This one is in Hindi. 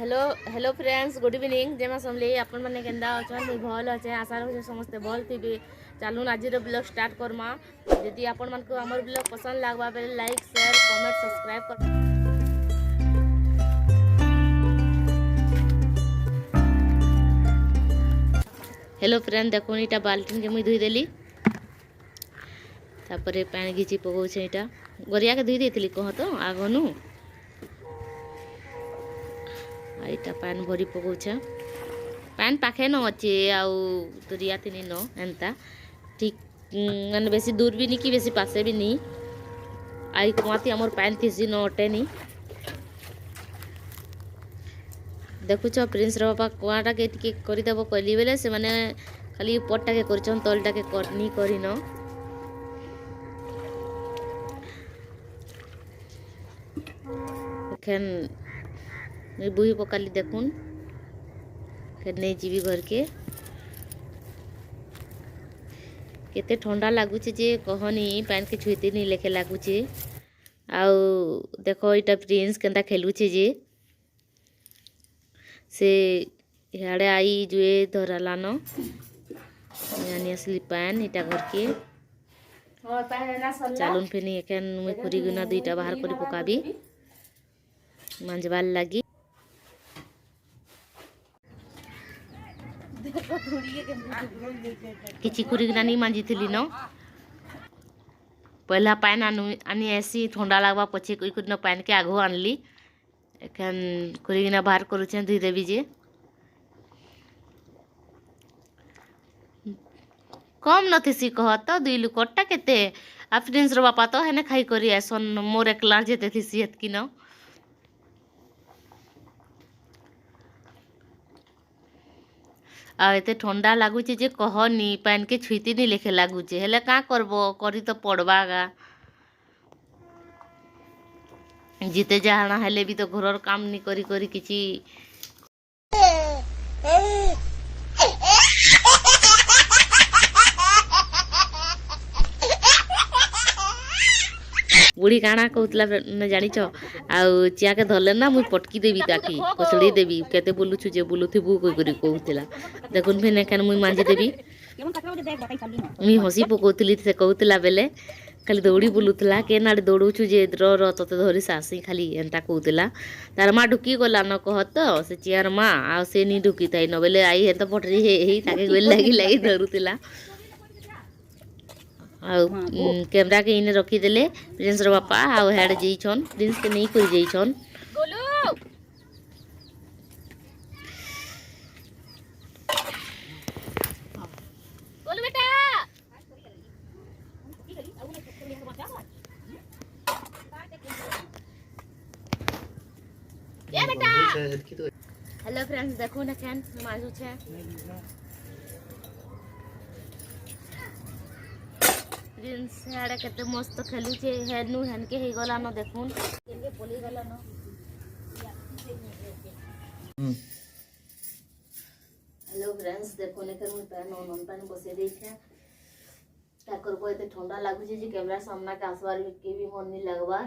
Hello hello friends good evening जय मां समले आपण माने केंदा अछन मुई भल अछे आशा रखे समस्त भल थिबे। चलून आज ब्लॉग स्टार्ट करमा। यदि आपण मन को हमर ब्लॉग पसंद लागबा बेले लाइक शेयर कमेंट सब्सक्राइब कर। हेलो फ्रेंड देखो इटा बाल्टीन के मुई धुई देली तापरे पानी घिची पकौ छे। इटा गरिया के धुई देतली कह तो आगनु आईटा पान भरी पकाउछ। पान पाखे न अच्छे आउ दुरिया तिनी न एंता ठीक मैंने बेसी दूर भी नहीं कि बेसी पासे भी नहीं आई कुआती हमर पान थीसी न अटे नहीं। देखुछ प्रिंस बापा कुआटा के टिके करदेव कहली बेले से माने खाली उपरटा के करछन तलटा के करनी करी न एखन मैं बुही पकाली देखुन फिर नहीं जीवी घर के केते ठंडा लगुचे जे कहनी पान के छुईते नहीं लेखे लगुचे। आउ देखो इटा प्रिंस केंता खेलुचे जे से इहाड़े आई जुए धरालान यानी असली पान इटा घर के चालून फेनी एखन मुई खुरी गुना दुईटा बाहर करी पकाबी मांजबार लगी। किछि खुरी गुना नहीं मांजी थी न पहला पान आनी ऐसी ठंडा लगवा पछे कोई न पान के आगो आनली एखन खुरी गुना बाहर करुछे धुई देवी जे कम नथिसी कह तो दुई लुकटा केते आ प्रिंस रो बापा तो हेने खाई करी आसन मोर एकलार जेते थिसी हेतकी न आ एते ठंडा लगुचे जे कहनी पान के छुईती नहीं लेखे लगुचे हेले का करबो करी तो पड़बा गा जीते जाना हेले भी तो घरर काम नहीं करी करी किछि बुढ़ी काना कहला न जानिछ आउ चिया के धरले ना मुई पटकी देवी ताकि पछड़ी देवी केते बोलुछु जे बोलुथिबु कोई करी कहउतला देखुन फेन एखन मुई मांजी देवी मुई हसी पकौतली से कहउतला बेले खाली दौड़ी बुलुतला के नाडे दौड़ुछु जे र तते धरी सासी खाली एंता कहउतला तार मां ढुकी गला न कहत से चियार मां आ से नी ढुकी थाई न बेले आई हेता पटरी हे ताके गोल लागी लागी धरुतला। आउ कैमरा के इने रखी देले प्रिंस रो बापा आउ हेड जेइछन प्रिंस के नहीं कोई जेइछन गोलू गोलू बेटा ये बेटा हेलो फ्रेंड्स देखो ना कैन माजू छे प्रिंस हेडे केते मस्त खेलुचे हेनु हेनके हे गला न देखुन केनके पोली गला न हेलो फ्रेंड्स देखो ने कर मुई पैन ऑन पानी बसे देखे ता करबो एते ठंडा लागुचे जे कैमरा सामना के आसबार के भी मन नहीं लगबार